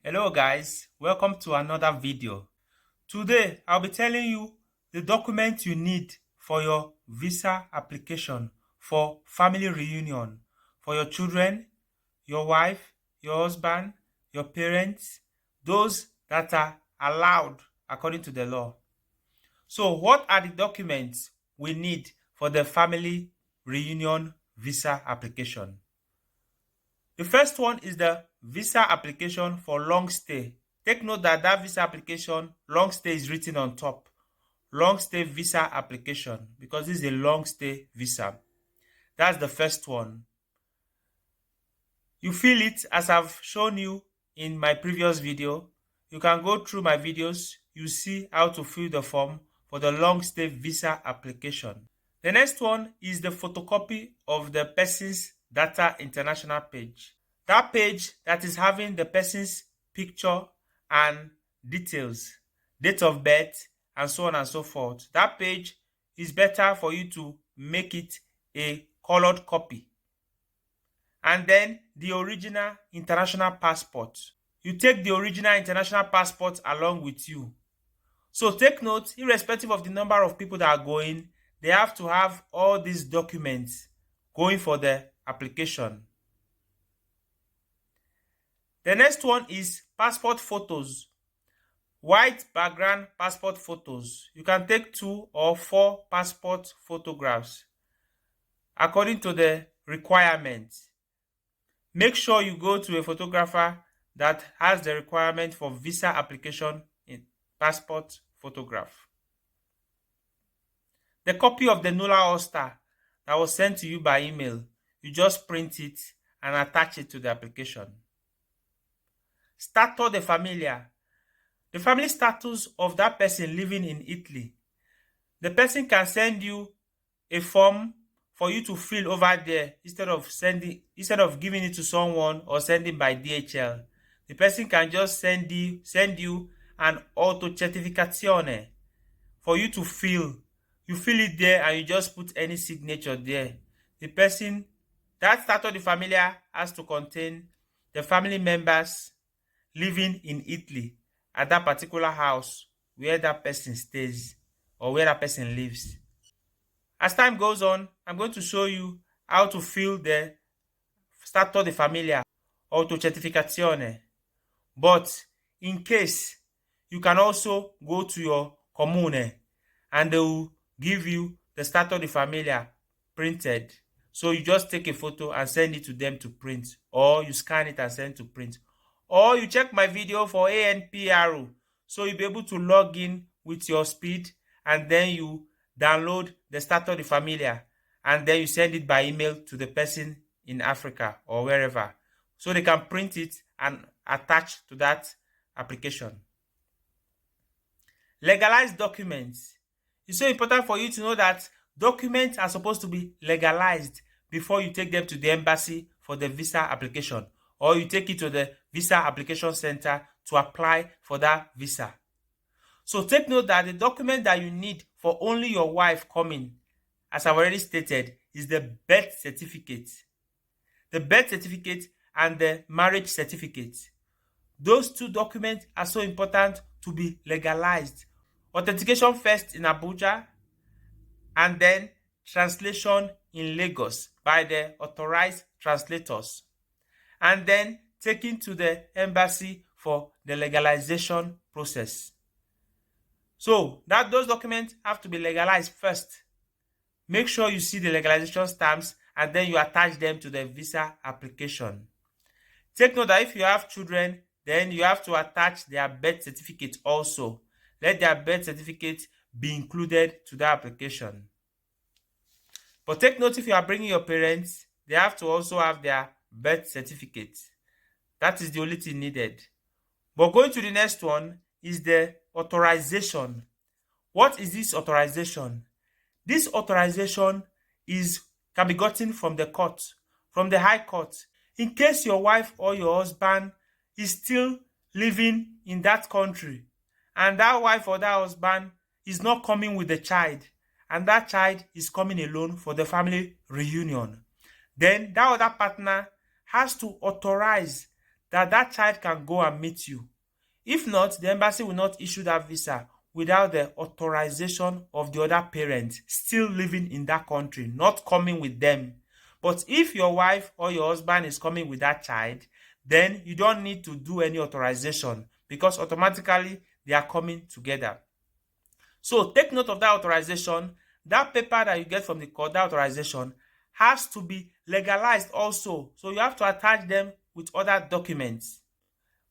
Hello guys, welcome to another video. Today I'll be telling you the documents you need for your visa application for family reunion for your children, your wife, your husband, your parents, those that are allowed according to the law. So what are the documents we need for the family reunion visa application? The first one is the visa application for long stay. Take note that visa application, long stay is written on top. Long stay visa application because this is a long stay visa. That's the first one. You fill it as I've shown you in my previous video. You can go through my videos. You see how to fill the form for the long stay visa application. The next one is the photocopy of the person's data international page. That page that is having the person's picture and details, date of birth, and so on and so forth. That page is better for you to make it a colored copy. And then the original international passport. You take the original international passport along with you. So take note, irrespective of the number of people that are going, they have to have all these documents going for the application. The next one is passport photos. White background passport photos. You can take 2 or 4 passport photographs according to the requirements. Make sure you go to a photographer that has the requirement for visa application in passport photograph. The copy of the NOLA All-Star that was sent to you by email, you just print it and attach it to the application. Stato de familia. The family status of that person living in Italy. The person can send you a form for you to fill over there instead of giving it to someone or sending by DHL. The person can just send you an autocertificazione for you to fill. You fill it there and you just put any signature there. That stato di familia has to contain the family members living in Italy at that particular house where that person stays or where that person lives. As time goes on, I'm going to show you how to fill the stato di familia autocertificazione. But in case, you can also go to your comune and they will give you the stato di familia printed. So you just take a photo and send it to them to print, or you scan it and send it to print. Or you check my video for ANPRO, so you'll be able to log in with your speed and then you download the stato di familia and then you send it by email to the person in Africa or wherever so they can print it and attach to that application. Legalized documents. It's so important for you to know that documents are supposed to be legalized before you take them to the embassy for the visa application, or you take it to the visa application center to apply for that visa. So take note that the document that you need for only your wife coming, as I've already stated, is the birth certificate. The birth certificate and the marriage certificate. Those 2 documents are so important to be legalized. Authentication first in Abuja and then translation in Lagos by the authorized translators. And then taken to the embassy for the legalization process. So those documents have to be legalized first. Make sure you see the legalization stamps and then you attach them to the visa application. Take note that if you have children, then you have to attach their birth certificate also. Let their birth certificate be included to the application. But take note, if you are bringing your parents, they have to also have their birth certificate. That is the only thing needed. But going to the next one is the authorization. What is this authorization? This authorization can be gotten from the court, from the High Court. In case your wife or your husband is still living in that country and that wife or that husband is not coming with the child and that child is coming alone for the family reunion, then that other partner has to authorize that that child can go and meet you. If not, the embassy will not issue that visa without the authorization of the other parent still living in that country, not coming with them. But if your wife or your husband is coming with that child, then you don't need to do any authorization because automatically they are coming together. So take note of that authorization. That paper that you get from the court, that authorization, has to be legalized also. So you have to attach them with other documents.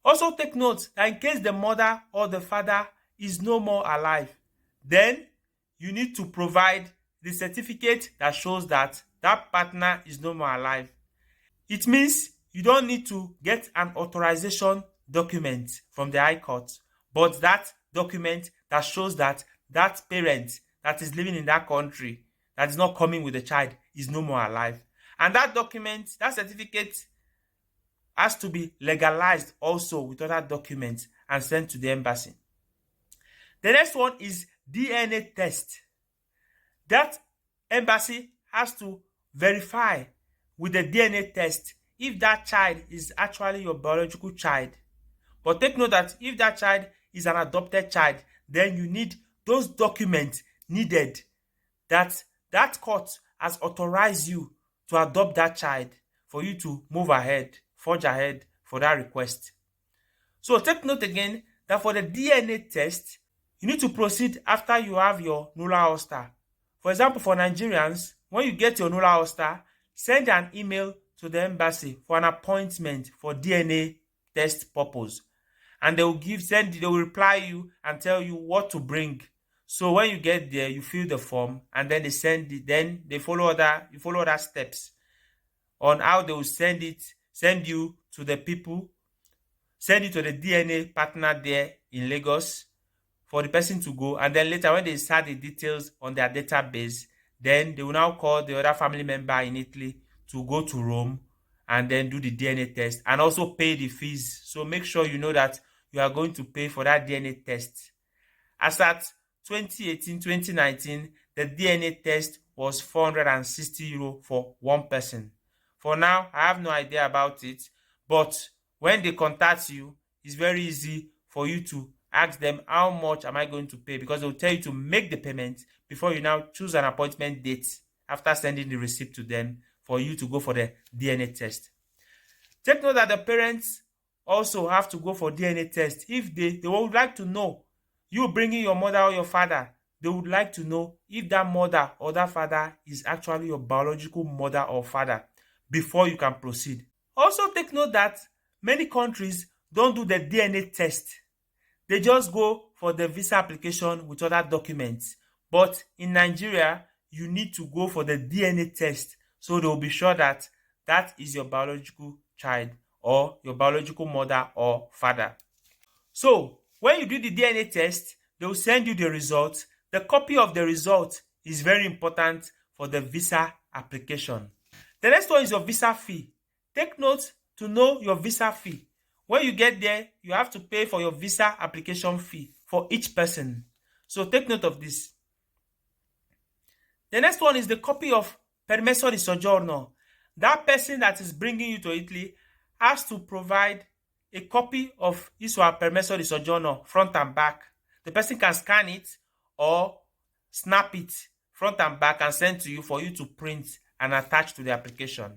Also take note that in case the mother or the father is no more alive, then you need to provide the certificate that shows that that partner is no more alive. It means you don't need to get an authorization document from the High Court, but that document that shows that that parent that is living in that country, that is not coming with the child, is no more alive. And that document, that certificate, has to be legalized also with other documents and sent to the embassy. The next one is DNA test. That embassy has to verify with the DNA test if that child is actually your biological child. But take note that if that child is an adopted child, then you need those documents needed that that court has authorized you to adopt that child for you to move ahead, forge ahead for that request. So take note again that for the DNA test, you need to proceed after you have your Nula Oster. For example, for Nigerians, when you get your Nula Oster, send an email to the embassy for an appointment for DNA test purpose. And they will reply you and tell you what to bring. So when you get there, you fill the form and then they follow other steps on how they will send you to the people, send you to the DNA partner there in Lagos for the person to go. And then later when they start the details on their database, then they will now call the other family member in Italy to go to Rome and then do the DNA test and also pay the fees. So make sure you know that you are going to pay for that DNA test. As at 2018-2019, the DNA test was €460 for one person. For now, I have no idea about it, but when they contact you, it's very easy for you to ask them how much am I going to pay, because they'll tell you to make the payment before you now choose an appointment date after sending the receipt to them for you to go for the DNA test. Take note that the parents also have to go for DNA test. If they would like to know, you bringing your mother or your father, they would like to know if that mother or that father is actually your biological mother or father before you can proceed. Also take note that many countries don't do the DNA test. They just go for the visa application with other documents. But in Nigeria, you need to go for the DNA test so they will be sure that that is your biological child or your biological mother or father. So when you do the DNA test, they will send you the results. The copy of the result is very important for the visa application. The next one is your visa fee. Take note to know your visa fee. When you get there, you have to pay for your visa application fee for each person. So take note of this. The next one is the copy of permesso di soggiorno. That person that is bringing you to Italy has to provide a copy of his or her permesso di soggiorno front and back. The person can scan it or snap it front and back and send to you for you to print and attach to the application.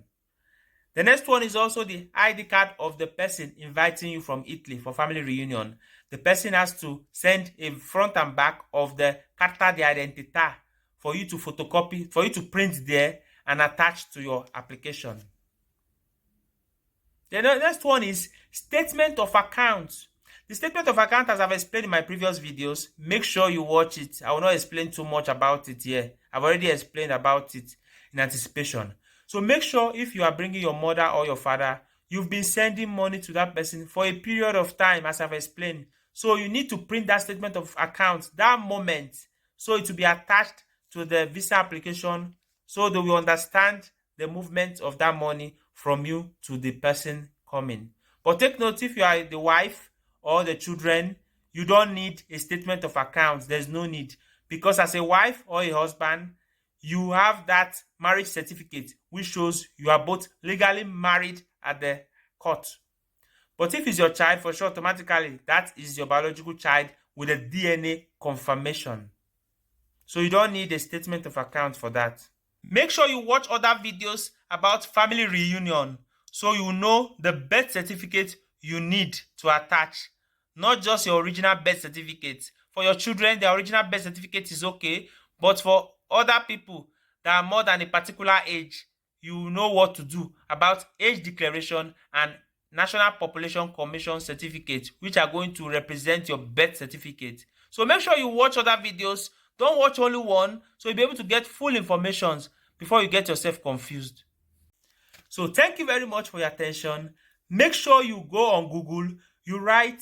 The next one is also the ID card of the person inviting you from Italy for family reunion. The person has to send a front and back of the carta di identità for you to photocopy, for you to print there and attach to your application. The next one is statement of account. The statement of account, as I've explained in my previous videos, make sure you watch it. I will not explain too much about it here. I've already explained about it in anticipation. So make sure if you are bringing your mother or your father, you've been sending money to that person for a period of time, as I've explained. So you need to print that statement of account that moment, so it will be attached to the visa application, so they will understand the movement of that money from you to the person coming. But take note, if you are the wife or the children, you don't need a statement of account. There's no need, because as a wife or a husband, you have that marriage certificate which shows you are both legally married at the court. But if it's your child, for sure, automatically, that is your biological child with a DNA confirmation. So you don't need a statement of account for that. Make sure you watch other videos about family reunion so you know the birth certificate you need to attach, not just your original birth certificate. For your children, the original birth certificate is okay, but for other people that are more than a particular age, you know what to do about age declaration and National Population Commission certificate, which are going to represent your birth certificate. So make sure you watch other videos. Don't watch only one, so you'll be able to get full information before you get yourself confused. So thank you very much for your attention. Make sure you go on Google, you write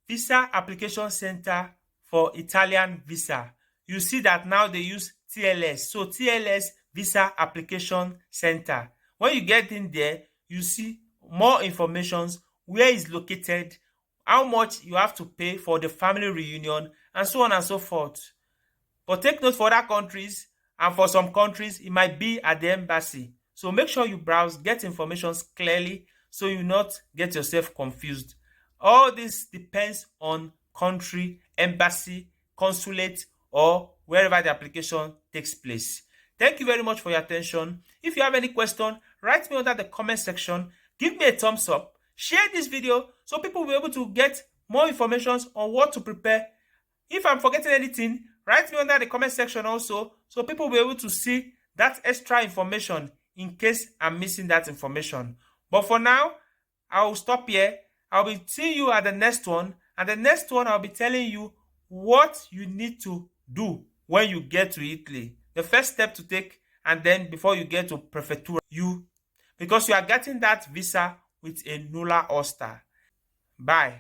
Visa Application Center for Italian Visa. You see that now they use TLS. So TLS Visa Application Center. When you get in there, you see more information, where it's located, how much you have to pay for the family reunion, and so on and so forth. But take note, for other countries, and for some countries, it might be at the embassy. So make sure you browse, get information clearly, so you not get yourself confused. All this depends on country, embassy, consulate, or wherever the application takes place. Thank you very much for your attention. If you have any question, write me under the comment section. Give me a thumbs up. Share this video so people will be able to get more information on what to prepare. If I'm forgetting anything, write me under the comment section also, so people will be able to see that extra information in case I'm missing that information. But for now, I will stop here. I'll be seeing you at the next one. And the next one, I'll be telling you what you need to do when you get to Italy. The first step to take, and then before you get to Prefettura, because you are getting that visa with a nulla osta. Bye.